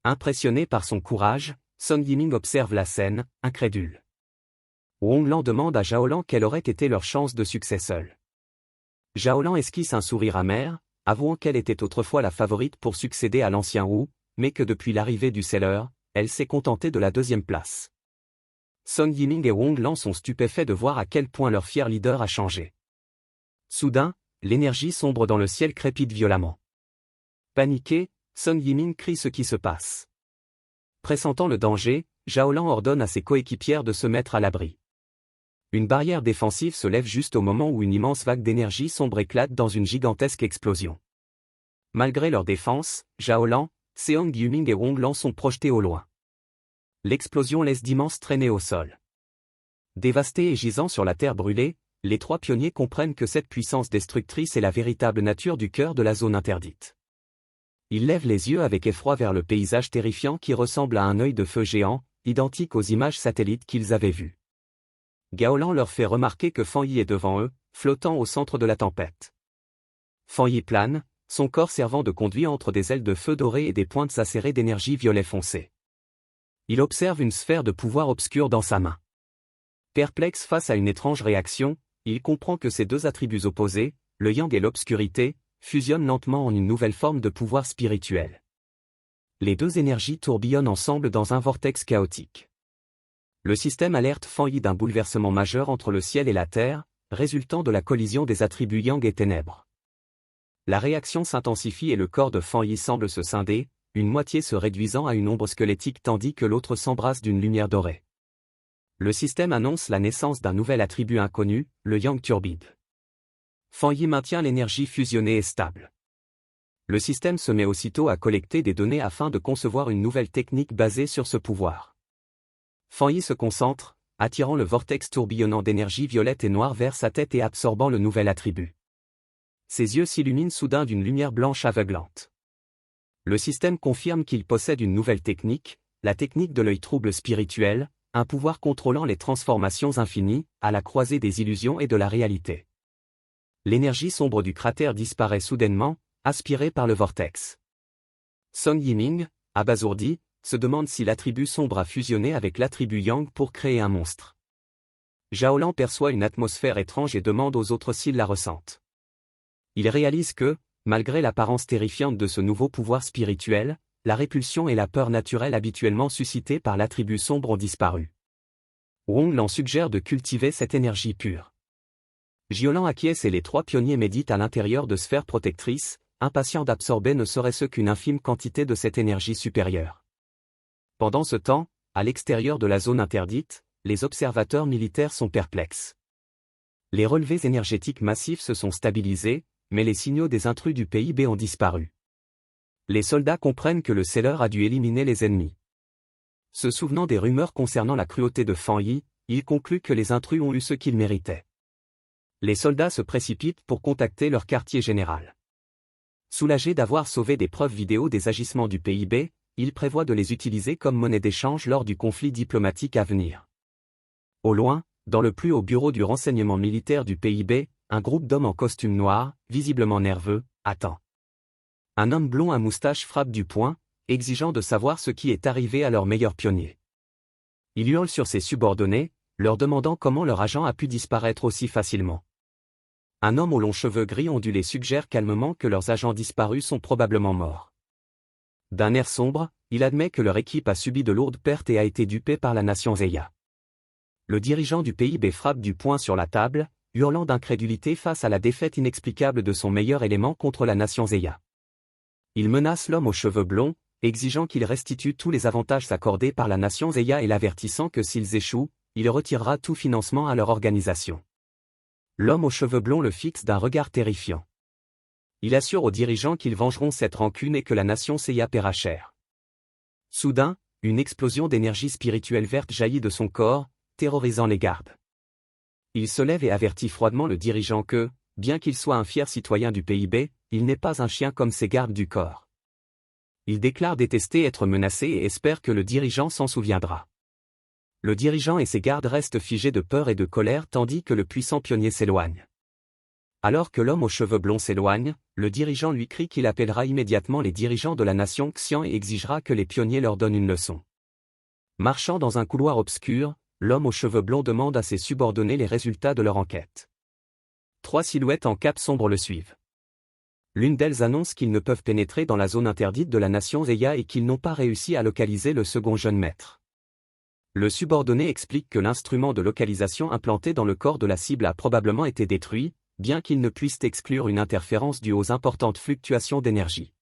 Impressionné par son courage, Son Yiming observe la scène, incrédule. Wong Lan demande à Zhao Lan quelle aurait été leur chance de succès seule. Zhao Lan esquisse un sourire amer, avouant qu'elle était autrefois la favorite pour succéder à l'ancien Wu, mais que depuis l'arrivée du Seller, elle s'est contentée de la deuxième place. Son Yiming et Wong Lan sont stupéfaits de voir à quel point leur fier leader a changé. Soudain, l'énergie sombre dans le ciel crépite violemment. Paniqué, Son Yiming crie ce qui se passe. Pressentant le danger, Zhao Lan ordonne à ses coéquipières de se mettre à l'abri. Une barrière défensive se lève juste au moment où une immense vague d'énergie sombre éclate dans une gigantesque explosion. Malgré leur défense, Zhao Lan, Seong Yiming et Wong Lan sont projetés au loin. L'explosion laisse d'immenses traînées au sol. Dévastés et gisant sur la terre brûlée, les trois pionniers comprennent que cette puissance destructrice est la véritable nature du cœur de la zone interdite. Ils lèvent les yeux avec effroi vers le paysage terrifiant qui ressemble à un œil de feu géant, identique aux images satellites qu'ils avaient vues. Gao Lan leur fait remarquer que Fan Yi est devant eux, flottant au centre de la tempête. Fan Yi plane, son corps servant de conduit entre des ailes de feu doré et des pointes acérées d'énergie violet foncé. Il observe une sphère de pouvoir obscure dans sa main. Perplexe face à une étrange réaction, il comprend que ces deux attributs opposés, le yang et l'obscurité, fusionnent lentement en une nouvelle forme de pouvoir spirituel. Les deux énergies tourbillonnent ensemble dans un vortex chaotique. Le système alerte Fan Yi d'un bouleversement majeur entre le ciel et la terre, résultant de la collision des attributs yang et ténèbres. La réaction s'intensifie et le corps de Fan Yi semble se scinder, une moitié se réduisant à une ombre squelettique tandis que l'autre s'embrasse d'une lumière dorée. Le système annonce la naissance d'un nouvel attribut inconnu, le yang turbide. Fan Yi maintient l'énergie fusionnée et stable. Le système se met aussitôt à collecter des données afin de concevoir une nouvelle technique basée sur ce pouvoir. Fan Yi se concentre, attirant le vortex tourbillonnant d'énergie violette et noire vers sa tête et absorbant le nouvel attribut. Ses yeux s'illuminent soudain d'une lumière blanche aveuglante. Le système confirme qu'il possède une nouvelle technique, la technique de l'œil trouble spirituel, un pouvoir contrôlant les transformations infinies, à la croisée des illusions et de la réalité. L'énergie sombre du cratère disparaît soudainement, aspirée par le vortex. Son Yiming, abasourdi, se demande si l'attribut sombre a fusionné avec l'attribut yang pour créer un monstre. Zhao Lan perçoit une atmosphère étrange et demande aux autres s'ils la ressentent. Il réalise que, malgré l'apparence terrifiante de ce nouveau pouvoir spirituel, la répulsion et la peur naturelle habituellement suscitées par l'attribut sombre ont disparu. Wong Lan suggère de cultiver cette énergie pure. Zhao Lan acquiesce et les trois pionniers méditent à l'intérieur de sphères protectrices, impatients d'absorber ne serait-ce qu'une infime quantité de cette énergie supérieure. Pendant ce temps, à l'extérieur de la zone interdite, les observateurs militaires sont perplexes. Les relevés énergétiques massifs se sont stabilisés, mais les signaux des intrus du PIB ont disparu. Les soldats comprennent que le Seller a dû éliminer les ennemis. Se souvenant des rumeurs concernant la cruauté de Fan Yi, ils concluent que les intrus ont eu ce qu'ils méritaient. Les soldats se précipitent pour contacter leur quartier général. Soulagés d'avoir sauvé des preuves vidéo des agissements du PIB, ils prévoient de les utiliser comme monnaie d'échange lors du conflit diplomatique à venir. Au loin, dans le plus haut bureau du renseignement militaire du PIB, un groupe d'hommes en costume noir, visiblement nerveux, attend. Un homme blond à moustache frappe du poing, exigeant de savoir ce qui est arrivé à leur meilleur pionnier. Il hurle sur ses subordonnés, leur demandant comment leur agent a pu disparaître aussi facilement. Un homme aux longs cheveux gris ondulés suggère calmement que leurs agents disparus sont probablement morts. D'un air sombre, il admet que leur équipe a subi de lourdes pertes et a été dupée par la nation Zeya. Le dirigeant du PIB frappe du poing sur la table, hurlant d'incrédulité face à la défaite inexplicable de son meilleur élément contre la nation Zeya. Il menace l'homme aux cheveux blonds, exigeant qu'il restitue tous les avantages accordés par la nation Zeya et l'avertissant que s'ils échouent, il retirera tout financement à leur organisation. L'homme aux cheveux blonds le fixe d'un regard terrifiant. Il assure aux dirigeants qu'ils vengeront cette rancune et que la nation Zeya paiera cher. Soudain, une explosion d'énergie spirituelle verte jaillit de son corps, terrorisant les gardes. Il se lève et avertit froidement le dirigeant que, bien qu'il soit un fier citoyen du PIB, il n'est pas un chien comme ses gardes du corps. Il déclare détester être menacé et espère que le dirigeant s'en souviendra. Le dirigeant et ses gardes restent figés de peur et de colère tandis que le puissant pionnier s'éloigne. Alors que l'homme aux cheveux blonds s'éloigne, le dirigeant lui crie qu'il appellera immédiatement les dirigeants de la nation Xian et exigera que les pionniers leur donnent une leçon. Marchant dans un couloir obscur, l'homme aux cheveux blonds demande à ses subordonnés les résultats de leur enquête. 3 silhouettes en cape sombre le suivent. L'une d'elles annonce qu'ils ne peuvent pénétrer dans la zone interdite de la nation Zeya et qu'ils n'ont pas réussi à localiser le second jeune maître. Le subordonné explique que l'instrument de localisation implanté dans le corps de la cible a probablement été détruit, bien qu'il ne puisse exclure une interférence due aux importantes fluctuations d'énergie.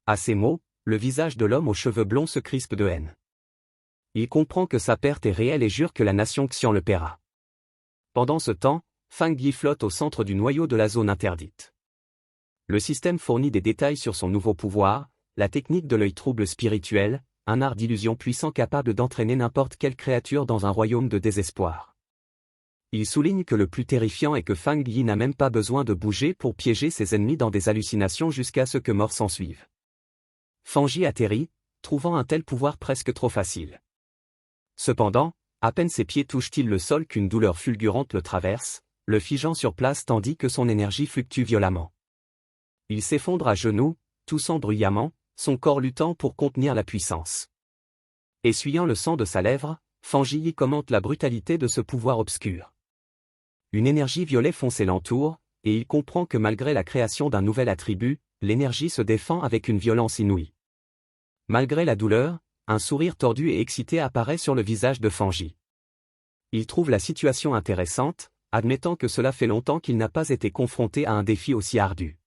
À ces mots, le visage de l'homme aux cheveux blonds se crispe de haine. Il comprend que sa perte est réelle et jure que la nation Xian le paiera. Pendant ce temps, Fang Yi flotte au centre du noyau de la zone interdite. Le système fournit des détails sur son nouveau pouvoir, la technique de l'œil trouble spirituel, un art d'illusion puissant capable d'entraîner n'importe quelle créature dans un royaume de désespoir. Il souligne que le plus terrifiant est que Fang Yi n'a même pas besoin de bouger pour piéger ses ennemis dans des hallucinations jusqu'à ce que mort s'ensuive. Fang Yi atterrit, trouvant un tel pouvoir presque trop facile. Cependant, à peine ses pieds touchent-ils le sol qu'une douleur fulgurante le traverse, le figeant sur place tandis que son énergie fluctue violemment. Il s'effondre à genoux, toussant bruyamment, son corps luttant pour contenir la puissance. Essuyant le sang de sa lèvre, Fang Yi commente la brutalité de ce pouvoir obscur. Une énergie violet foncée l'entoure, et il comprend que malgré la création d'un nouvel attribut, l'énergie se défend avec une violence inouïe. Malgré la douleur, un sourire tordu et excité apparaît sur le visage de Fang Yi. Il trouve la situation intéressante, admettant que cela fait longtemps qu'il n'a pas été confronté à un défi aussi ardu.